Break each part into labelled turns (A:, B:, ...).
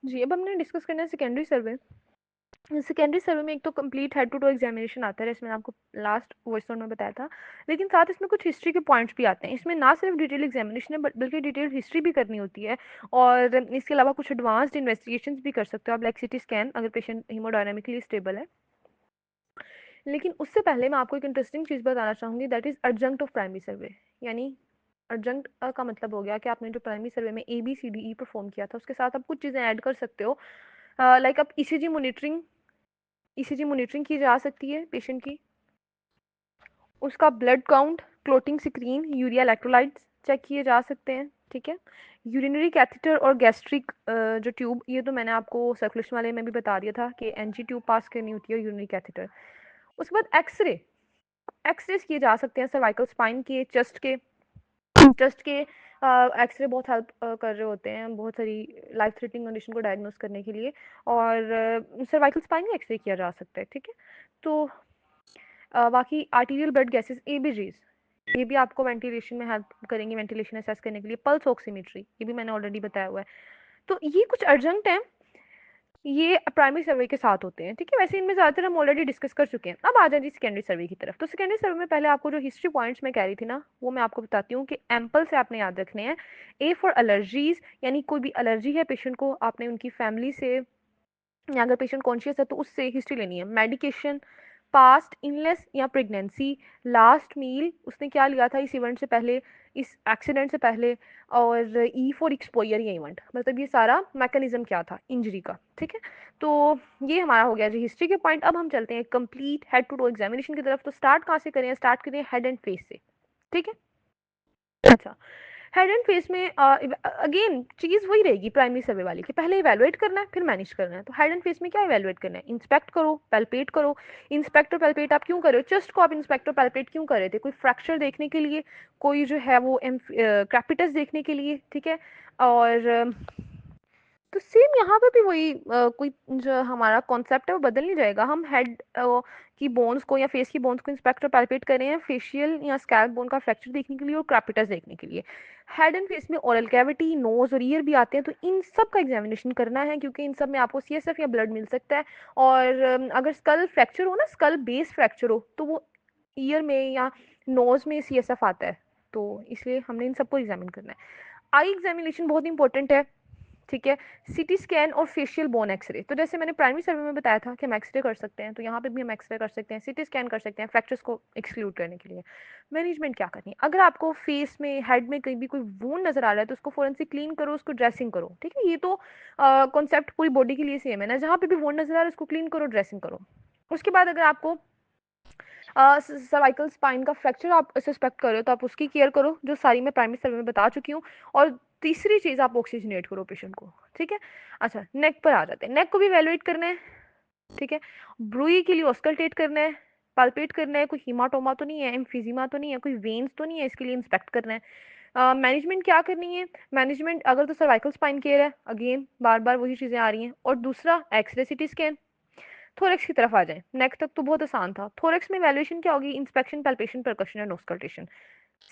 A: जी, अब हमने डिस्कस करना है सेकेंडरी सर्वे। सेकेंडरी सर्वे में एक तो complete head to toe examination आता है, इसमें आपको लास्ट वॉइस नोट में बताया था, लेकिन साथ इसमें कुछ हिस्ट्री के पॉइंट्स भी आते हैं। इसमें ना सिर्फ डिटेल एग्जामिनेशन है बल्कि डिटेल हिस्ट्री भी करनी होती है, और इसके अलावा कुछ एडवांस्ड इन्वेस्टिगेशंस भी कर सकते हो आप, लाइक सिटी स्कैन अगर पेशेंट हीमोडायनामिकली स्टेबल है। लेकिन उससे पहले मैं आपको एक इंटरेस्टिंग चीज़ बताना चाहूँगी, that is adjunct of primary survey. यानी एडजंक्ट का मतलब हो गया कि आपने जो प्राइमरी सर्वे में ABCDE परफॉर्म किया था उसके साथ आप कुछ चीज़ें ऐड कर सकते हो, लाइक आप ईसीजी मॉनिटरिंग की जा सकती है पेशेंट की, उसका blood count, clotting screen, urea electrolytes check किए जा सकते हैं, ठीक है। यूरिनरी कैथेटर और गैस्ट्रिक जो ट्यूब, ये तो मैंने आपको सर्कुलेशन वाले में भी बता दिया था कि NG ट्यूब पास करनी होती है यूरिनरी कैथेटर। उसके बाद एक्सरे किए जा सकते हैं सर्वाइकल स्पाइन के, चेस्ट के एक्सरे बहुत हेल्प कर रहे होते हैं बहुत सारी लाइफ थ्रेटनिंग कंडीशन को डायग्नोस करने के लिए, और सर्वाइकल स्पाइन का एक्सरे किया जा सकता है, ठीक है। तो बाकी आर्टीरियल ब्लड गैसेस ABGs, ये भी आपको वेंटिलेशन में हेल्प करेंगे, वेंटिलेशन असेस करने के लिए। पल्स ऑक्सीमेट्री, ये भी मैंने ऑलरेडी बताया हुआ है। तो ये कुछ अर्जेंट है, ये प्राइमरी सर्वे के साथ होते हैं, ठीक है। वैसे इनमें ज़्यादातर हम ऑलरेडी डिस्कस कर चुके हैं। अब आ जाए जी सेकेंडरी सर्वे की तरफ। तो सेकेंडरी सर्वे में पहले आपको जो हिस्ट्री पॉइंट्स मैं कह रही थी ना, वो मैं आपको बताती हूँ कि एम्पल से आपने याद रखने हैं। A फॉर एलर्जीज, यानी कोई भी एलर्जी है पेशेंट को, आपने उनकी फैमिली से, या अगर पेशेंट कॉन्शियस है तो उससे हिस्ट्री लेनी है। मेडिकेशन, पास्ट इलनेस या प्रेगनेंसी, लास्ट मील उसने क्या लिया था इस इवेंट से पहले, इस एक्सीडेंट से पहले, और ई फॉर एक्सपोयर ये इवेंट, मतलब ये सारा मैकेनिज्म क्या था इंजरी का, ठीक है। तो ये हमारा हो गया जी हिस्ट्री के पॉइंट। अब हम चलते हैं complete head to toe examination की तरफ। तो स्टार्ट कहाँ से करें? स्टार्ट करें हेड एंड फेस से, ठीक है। अच्छा, हेड एंड फेस में अगेन चीज वही रहेगी प्राइमरी सर्वे वाली कि पहले इवेलुएट करना है फिर मैनेज करना है। तो हेड एंड फेस में क्या इवेलुएट करना है? इंस्पेक्ट करो, पैल्पेट करो। इंस्पेक्ट और पैल्पेट आप क्यों कर रहे हो? चेस्ट को आप इंस्पेक्ट और पैल्पेट क्यों कर रहे थे? कोई फ्रैक्चर देखने के लिए, कोई जो है वो क्रैपिटस देखने के लिए, ठीक है। और तो सेम यहाँ पे भी वही कोई जो हमारा कॉन्सेप्ट है वो बदल नहीं जाएगा। हम हेड की बोन्स को या फेस की बोन्स को इंस्पेक्ट और पैल्पेट करें हैं फेशियल या स्कैल्प बोन का फ्रैक्चर देखने के लिए और क्रैपिटस देखने के लिए। हेड एंड फेस में ओरल कैविटी, नोज और ईयर भी आते हैं, तो इन सब का एग्जामिनेशन करना है क्योंकि इन सब में आपको CSF या ब्लड मिल सकता है। और अगर स्कल फ्रैक्चर हो ना, स्कल बेस फ्रैक्चर हो, तो वो ईयर में या नोज में CSF आता है, तो इसलिए हमने इन सबको एग्जामिन करना है। आई एग्जामिनेशन बहुत इंपॉर्टेंट है, ठीक है। सिटी स्कैन और फेशियल बोन एक्सरे, तो जैसे मैंने प्राइमरी सर्वे में बताया था कि हम एक्सरे कर सकते हैं, तो यहाँ पे भी हम एक्सरे कर सकते हैं, सिटी स्कैन कर सकते हैं फ्रैक्चर्स को एक्सक्लूड करने के लिए। मैनेजमेंट क्या करनी है? अगर आपको फेस में, हेड में कहीं भी कोई वूंड नजर आ रहा है तो उसको फोरेंसिक क्लीन करो, उसको ड्रेसिंग करो, ठीक है। ये तो कॉन्सेप्ट पूरी बॉडी के लिए सेम है ना, जहाँ पे भी वूंड नजर आ रहा है उसको क्लीन करो, ड्रेसिंग करो। उसके बाद अगर आपको सर्वाइकल स्पाइन का फ्रैक्चर आप सस्पेक्ट कर रहे हो तो आप उसकी केयर करो, जो सारी मैं प्राइमरी सर्वे में बता चुकी हूँ। और तीसरी चीज, आप ऑक्सीजनेट करो पेशेंट को, ठीक है। अच्छा, नेक पर आ जाते हैं। नेक को भी इवेलुएट करना है, ठीक है। ब्रूई के लिए ऑस्कल्टेट करना है, पाल्पेट करना है, कोई हीमाटोमा तो नहीं है, एम्फीजिमा तो नहीं है, कोई वेन्स तो नहीं है, इसके लिए इंस्पेक्ट करना है। मैनेजमेंट क्या करनी है? मैनेजमेंट अगर तो सर्वाइकल स्पाइन केयर है, अगेन बार बार वही चीजें आ रही हैं, और दूसरा एक्सरे सिटी स्कैन। थोरेक्स की तरफ आ जाए, नेक तक तो बहुत आसान था। थोरेक्स में वैल्यूएशन क्या होगी? Inspection, palpation, percussion and auscultation,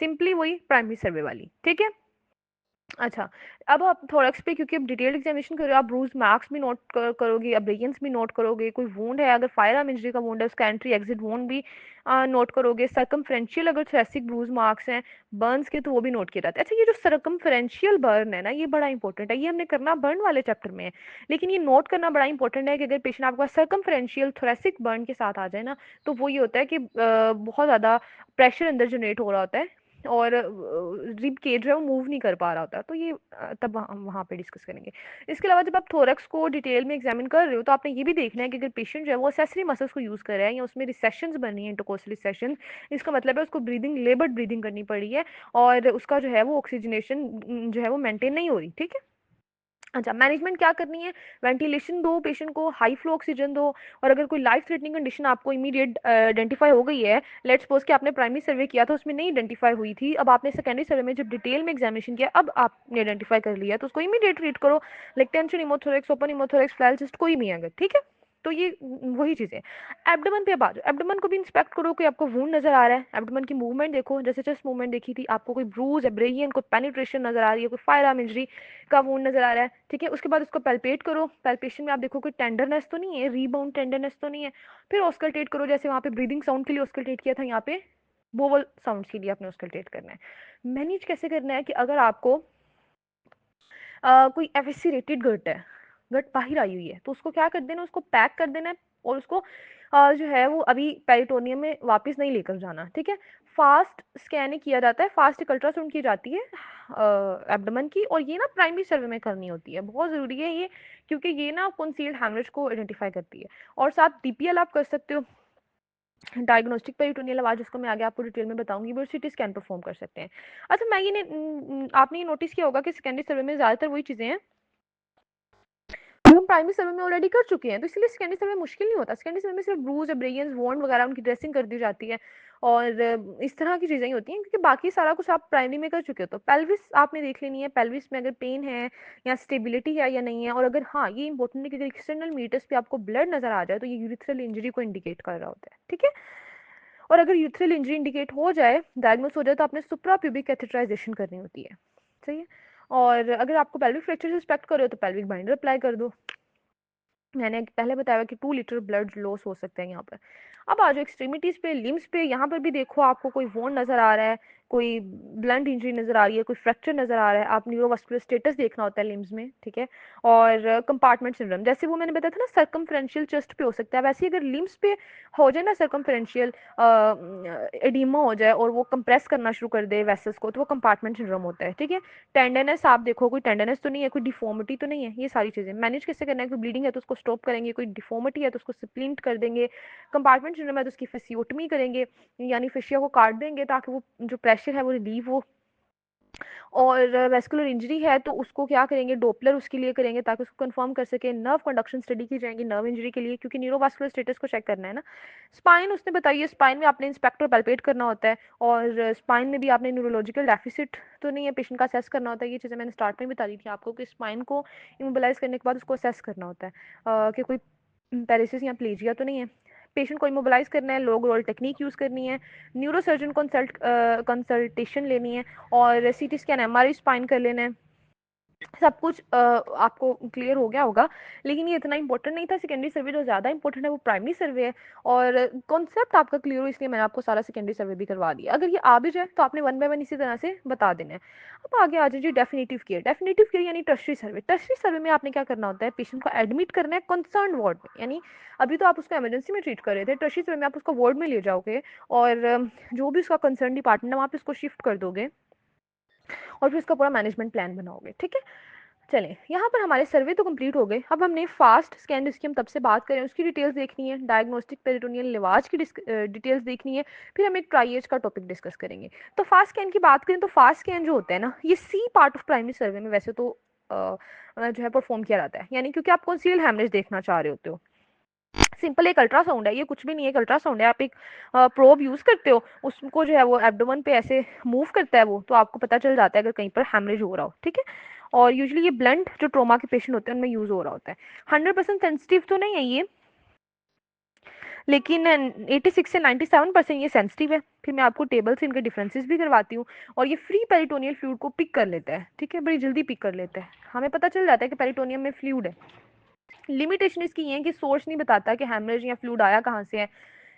A: simply वही प्राइमरी सर्वे वाली, ठीक है। अच्छा, अब आप थोरेक्स पे क्योंकि अब डिटेल्ड एग्जामिनेशन कर रहे हो, आप ब्रूज मार्क्स भी नोट करोगे, अब्रेजन्स भी नोट करोगे, कोई वुंड है अगर फायर आर्म इंजरी का वुंड है उसका एंट्री एग्जिट वुंड भी नोट करोगे। सर्कमफ्रेंशियल अगर थोरेसिक ब्रूज मार्क्स हैं बर्न्स के तो वो भी नोट किए जाते हैं। अच्छा, ये जो सर्कमफ्रेंशियल बर्न है ना, ये बड़ा इंपॉर्टेंट है, ये हमने करना बर्न वाले चैप्टर में है, लेकिन ये नोट करना बड़ा इंपॉर्टेंट है कि अगर पेशेंट आपका सर्कमफ्रेंशियल थोरेसिक बर्न के साथ आ जाए ना, तो वो ये होता है कि बहुत ज़्यादा प्रेशर अंदर जनरेट हो रहा होता है और रिब केज जो है वो मूव नहीं कर पा रहा होता, तो ये तब वहाँ पे डिस्कस करेंगे। इसके अलावा जब आप थोरैक्स को डिटेल में एग्जामिन कर रहे हो तो आपने ये भी देखना है कि अगर पेशेंट जो है वो एक्सेसरी मसल्स को यूज़ कर रहा है या उसमें रिसेशंस बन रही हैं, इंटरकोस्टल रिसेशन, इसका मतलब है उसको ब्रीदिंग लेबर्ड ब्रीदिंग करनी पड़ी है और उसका जो है वो ऑक्सीजनेशन जो है वो मेंटेन नहीं हो रही, ठीक है। अच्छा, मैनेजमेंट क्या करनी है? वेंटिलेशन दो पेशेंट को, हाई फ्लो ऑक्सीजन दो, और अगर कोई लाइफ थ्रेटनिंग कंडीशन आपको इमीडिएट आइडेंटिफाई हो गई है, लेट्स सपोज कि आपने प्राइमरी सर्वे किया था उसमें नहीं आइडेंटिफाई हुई थी, अब आपने सेकेंडरी सर्वे में जब डिटेल में एग्जामिनेशन किया अब आपने आइडेंटिफाई कर लिया तो उसको इमीडिएट ट्रीट करो, like tension, hemothorax, open hemothorax, flail cyst कोई भी है अगर, ठीक है। तो ये वही चीज़ है। एब्डोमेन पे अब आ जाओ, एब्डोमेन को भी इंस्पेक्ट करो, कोई आपको वुंड नज़र आ रहा है, एब्डोमेन की मूवमेंट देखो, जैसे चेस्ट मूवमेंट देखी थी, आपको कोई ब्रूज, एब्रेजन, कोई पेनिट्रेशन नज़र आ रही है, कोई फायर आर्म इंजरी का वुंड नज़र आ रहा है, ठीक है। उसके बाद उसको पैल्पेट करो, पैल्पेशन में आप देखो कोई टेंडरनेस तो नहीं है, रीबाउंड टेंडरनेस तो नहीं है। फिर ऑस्कल्टेट करो, जैसे वहाँ पे ब्रीदिंग साउंड के लिए ऑस्कल्टेट किया था, यहाँ पे वोवल साउंड्स के लिए आपने ऑस्कल्टेट करना है। मैनेज कैसे करना है कि अगर आपको कोई एफएससी रेटेड गट है, गट बाहर आई हुई है, तो उसको क्या कर देना, उसको पैक कर देना है और उसको जो है वो अभी पेरिटोनियम में वापस नहीं लेकर जाना, ठीक है। फास्ट स्कैनिंग किया जाता है, फास्ट एक अल्ट्रासाउंड की जाती है एब्डोमेन की, और ये ना प्राइमरी सर्वे में करनी होती है, बहुत ज़रूरी है ये, क्योंकि ये ना कंसील्ड हेमरेज को आइडेंटिफाई करती है। और साथ डीपीएल आप कर सकते हो, डायग्नोस्टिक पेरिटोनियल आवाज, जिसको मैं आगे आपको डिटेल में बताऊंगी, वो सिटी स्कैन परफॉर्म कर सकते हैं। अच्छा, मैं आपने ये नोटिस किया होगा कि सेकेंडरी सर्वे में ज़्यादातर वही चीज़ें हैं जो हम प्राइमरी सर्वे में ऑलरेडी कर चुके हैं, तो इसलिए सेकेंडरी सर्वे मुश्किल नहीं होता। सेकेंडरी सर्वे में सिर्फ ब्रूज, एब्रेजन, वॉन्ड वगैरह उनकी ड्रेसिंग कर दी जाती है और इस तरह की चीज़ें ही होती हैं, क्योंकि बाकी सारा कुछ आप प्राइमरी में कर चुके हो। तो पेल्विस आपने देख लेनी है, पेल्विस में अगर पेन है या स्टेबिलिटी है या नहीं है, और अगर हाँ, ये इंपॉर्टेंट है कि अगर एक्सटर्नल मीटर्स पे आपको ब्लड नजर आ जाए तो ये यूरिथ्रल इंजरी को इंडिकेट कर रहा होता है, ठीक है। और अगर यूरिथ्रल इंजरी इंडिकेट हो जाए, डायग्नोस हो जाए, तो आपने सुप्रा प्यूबिक कैथेटराइजेशन करनी होती है, सही है। और अगर आपको पेल्विक फ्रैक्चर सस्पेक्ट करो तो पेल्विक बाइंडर अप्लाई कर दो। मैंने पहले बताया कि 2 लीटर ब्लड लॉस हो सकता है यहाँ पर। अब आ जाओ एक्सट्रीमिटीज पे, लिम्स पे, यहाँ पर भी देखो आपको कोई वोंड नजर आ रहा है, कोई ब्लंट इंजरी नजर आ रही है, कोई फ्रैक्चर नजर आ रहा है, आप न्यूरोवास्कुलर स्टेटस देखना होता है लिम्स में, ठीक है। और कंपार्टमेंट सिंड्रोम, जैसे वो मैंने बताया था ना सर्कमफ्रेंशियल चेस्ट पे हो सकता है, वैसे अगर लिम्स पे हो जाए ना सर्कमफ्रेंशियल एडिमा हो जाए और वो कंप्रेस करना शुरू कर दे वेसल्स को, तो वो कंपार्टमेंट सिंड्रोम होता है, ठीक है। टेंडरनेस आप देखो, कोई टेंडरनेस तो नहीं है, कोई डिफॉर्मिटी तो नहीं है, ये सारी चीजें मैनेज कैसे करना है। कोई ब्लीडिंग है तो उसको स्टॉप करेंगे, कोई डिफॉर्मिटी है तो उसको स्प्लिंट कर देंगे, कंपार्टमेंट सिंड्रोम है तो उसकी फेसियोटमी करेंगे, यानी फेशिया को काट देंगे ताकि वो जो प्रेशर है वो रिलीव हो। और वेस्कुलर इंजरी है तो उसको क्या करेंगे, डोपलर उसके लिए करेंगे ताकि उसको कंफर्म कर सके। नर्व कंडक्शन स्टडी की जाएगी नर्व इंजरी के लिए, क्योंकि न्यूरोवास्कुलर स्टेटस को चेक करना है ना। स्पाइन उसने बताइए, स्पाइन में आपने इंस्पेक्टर पैल्पेट करना होता है, और स्पाइन में भी आपने न्यूरोलॉजिकल डेफिसिट तो नहीं है पेशेंट का असेस करना होता है। ये चीज़ें मैंने स्टार्ट में बता दी थी आपको कि स्पाइन को इमोबिलाइज करने के बाद उसको असेस करना होता है कि कोई पैरालिसिस या प्लेजिया तो नहीं है। पेशेंट को इमोबिलाइज करना है, लोग रोल टेक्निक यूज़ करनी है, न्यूरोसर्जन कंसल्टेशन लेनी है, और सीटी स्कैन एमआरआई स्पाइन कर लेना है। सब कुछ आपको क्लियर हो गया होगा, लेकिन ये इतना इंपॉर्टेंट नहीं था। सेकेंडरी सर्वे जो ज़्यादा इंपॉर्टेंट है वो प्राइमरी सर्वे है, और कॉन्सेप्ट आपका क्लियर हो इसलिए मैंने आपको सारा सेकेंडरी सर्वे भी करवा दिया। अगर ये आ भी जाए तो आपने 1 बाय 1 इसी तरह से बता देना है। अब आगे आ जाइए डेफिनेटिव केयर। डेफिनेटिव केयर यानी टर्शरी सर्वे। टर्शरी सर्वे में आपने क्या करना होता है, पेशेंट को एडमिट करना है कंसर्न वार्ड में, यानी अभी तो आप उसको इमरजेंसी में ट्रीट कर रहे थे, टर्शरी सर्वे में आप उसको वार्ड में ले जाओगे और जो भी उसका कंसर्न डिपार्टमेंट है वहाँ पे उसको शिफ्ट कर दोगे और फिर उसका पूरा मैनेजमेंट प्लान बनाओगे, ठीक है। चलें, यहाँ पर हमारे सर्वे तो कंप्लीट हो गए। अब हमने फास्ट स्कैन जिसकी हम तब से बात करें उसकी डिटेल्स देखनी है, डायग्नोस्टिक पेरिटोनियल लिवाज की डिटेल्स देखनी है, फिर हम एक ट्राइएज का टॉपिक डिस्कस करेंगे। तो फास्ट स्कैन की बात करें तो फास्ट स्कैन जो होता है ना, ये सी पार्ट ऑफ प्राइमरी सर्वे में वैसे तो जो है परफॉर्म किया जाता है, यानी क्योंकि आप कंसील्ड हेमरेज देखना चाह रहे होते हो। सिंपल एक अल्ट्रासाउंड है, ये कुछ भी नहीं है, एक अल्ट्रासाउंड है। आप एक प्रोब यूज करते हो, उसको जो है वो एब्डोमेन पे ऐसे मूव करता है वो, तो आपको पता चल जाता है अगर कहीं पर हेमरेज हो रहा हो, ठीक है। और यूजुअली ये ब्लंट जो ट्रोमा के पेशेंट होते हैं उनमें यूज हो रहा होता है। 100% सेंसिटिव तो नहीं है ये, लेकिन 86 से 97% ये सेंसिटिव है। फिर मैं आपको टेबल से इनके डिफरेंसेस भी करवाती हूँ। और ये फ्री पेरिटोनियल फ्लूइड को पिक कर लेता है, ठीक है, बड़ी जल्दी पिक कर लेता है, हमें पता चल जाता है कि पेरिटोनियम में फ्लूइड है। लिमिटेशन इसकी ये है कि सोर्स नहीं बताता कि हेमरेज या फ्लूइड आया कहाँ से है,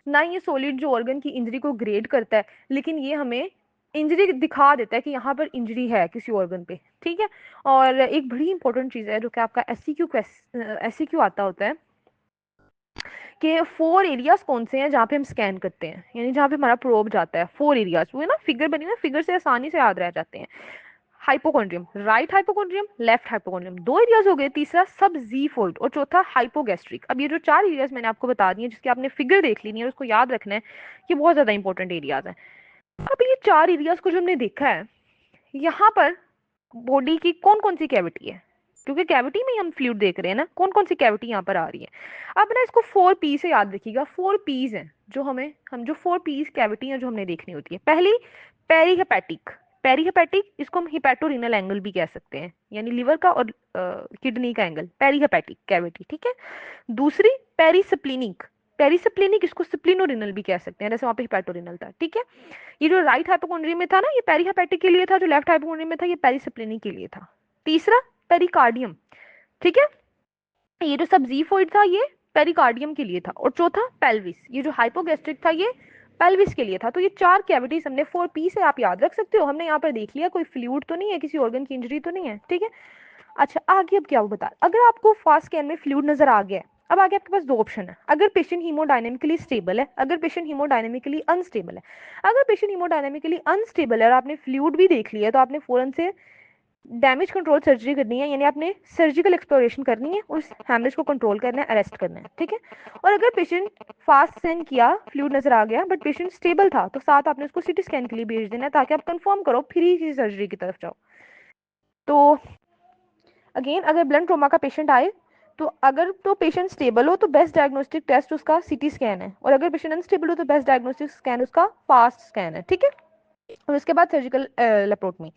A: ना ये सॉलिड जो ऑर्गन की इंजरी को ग्रेड करता है, लेकिन ये हमें इंजरी दिखा देता है कि यहाँ पर इंजरी है किसी ऑर्गन पे, ठीक है। और एक बड़ी इंपॉर्टेंट चीज़ है जो कि आपका एससीक्यू आता होता है कि 4 एरियाज कौन से हैं जहाँ पे हम स्कैन करते हैं, यानी जहाँ पे हमारा प्रोब जाता है। 4 एरियाज, वो है ना फिगर बनी ना, फिगर से आसानी से याद रह जाते हैं। Hypochondrium, right hypochondrium, left hypochondrium, 2 areas हो गए। तीसरा सब जीफोल्ड, और चौथा हाइपोगैस्ट्रिक। अब ये जो 4 एरियाज मैंने आपको बता दी है जिसकी आपने फिगर देख ली है, उसको याद रखना है, ये बहुत ज्यादा इंपॉर्टेंट एरियाज है। अब ये 4 एरियाज को जो हमने देखा है, यहाँ पर बॉडी की कौन कौन सी कैविटी है, क्योंकि कैविटी में ही हम फ्लूइड देख रहे हैं ना, कौन कौन सी कैविटी यहाँ पर आ रही है। अब ना इसको 4 पी से याद रखिएगा। 4 पीज हैं जो हम जो 4 पीज कैविटी हैं जो हमने देखनी होती है। पहली पेरीहेपेटिक, पेरीहेपेटिक, इसको हम हिपैटोरीनल एंगल भी कह सकते हैं, यानी लिवर का और किडनी का एंगल, पेरीहेपेटिक कैविटी, ठीक है। दूसरी पेरीस्प्लीनिक, पेरीस्प्लीनिक इसको स्प्लिनोरिनल भी कह सकते हैं, जैसे वहां पे हिपैटोरिनल था, ठीक है। ये जो राइट हाइपोकॉन्ड्रियम में था ना, ये पेरीहेपेटिक के लिए था, जो लेफ्ट हाइपोकॉन्ड्रियम में था ये पेरीस्प्लीनिक के लिए था। तीसरा पेरिकार्डियम, ठीक है, ये जो सबजीफोइड था ये पेरिकार्डियम के लिए था। और चौथा पेल्विस, ये जो हाइपोगैस्ट्रिक था ये पेल्विस के लिए था। तो ये चार कैविटीज हमने 4P से आप याद रख सकते हो। हमने यहाँ पर देख लिया कोई फ्लूइड तो नहीं है, किसी ऑर्गन की इंजरी तो नहीं है, ठीक है। अच्छा आगे अब क्या वो बता, अगर आपको फास्ट स्कैन में फ्लूइड नजर आ गया है, अब आगे आपके पास दो ऑप्शन है, अगर पेशेंट हीमोडायनेमिकली स्टेबल है, अगर पेशेंट हीमोडायनेमिकली अनस्टेबल है। अगर पेशेंट हीमोडायनेमिकली अनस्टेबल है और आपने फ्लूइड भी देख लिया, तो आपने फौरन से डैमेज कंट्रोल सर्जरी करनी है, यानी आपने सर्जिकल एक्सप्लोरेशन करनी है, उस हैमरेज को कंट्रोल करना है, अरेस्ट करना है, ठीक है। और अगर पेशेंट फास्ट स्कैन किया, फ्लूइड नजर आ गया बट पेशेंट स्टेबल था, तो साथ आपने उसको सीटी स्कैन के लिए भेज देना है, ताकि आप कंफर्म करो फिर ही किसी सर्जरी की तरफ जाओ। तो अगेन अगर ब्लड ट्रोमा का पेशेंट आए, तो अगर तो पेशेंट स्टेबल हो तो बेस्ट डायग्नोस्टिक टेस्ट उसका सीटी स्कैन है, और अगर पेशेंट अनस्टेबल हो तो बेस्ट डायग्नोस्टिक स्कैन उसका फास्ट स्कैन है, ठीक है। और उसके बाद सर्जिकल लेप्रोटमी।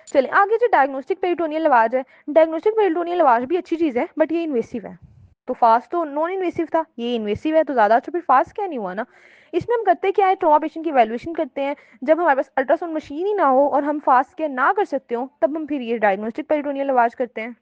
A: चलिए आगे जो डायग्नोस्टिक पेरिटोनियल लवाज है, डायग्नोस्टिक पेरिटोनियल लवाज भी अच्छी चीज है बट ये इन्वेसिव है। तो फास्ट तो नॉन इन्वेसिव था, ये इन्वेसिव है तो ज्यादा अच्छा, फिर फास्ट क्या नहीं हुआ ना। इसमें हम करते क्या है, ट्रॉमा पेशेंट की वैल्यूएशन करते हैं। जब हमारे पास अल्ट्रासाउंड मशीन ही ना हो और हम फास्ट केयर ना कर सकते हो, तब हम फिर ये डायग्नोस्टिक पेरिटोनियल लवाज करते हैं।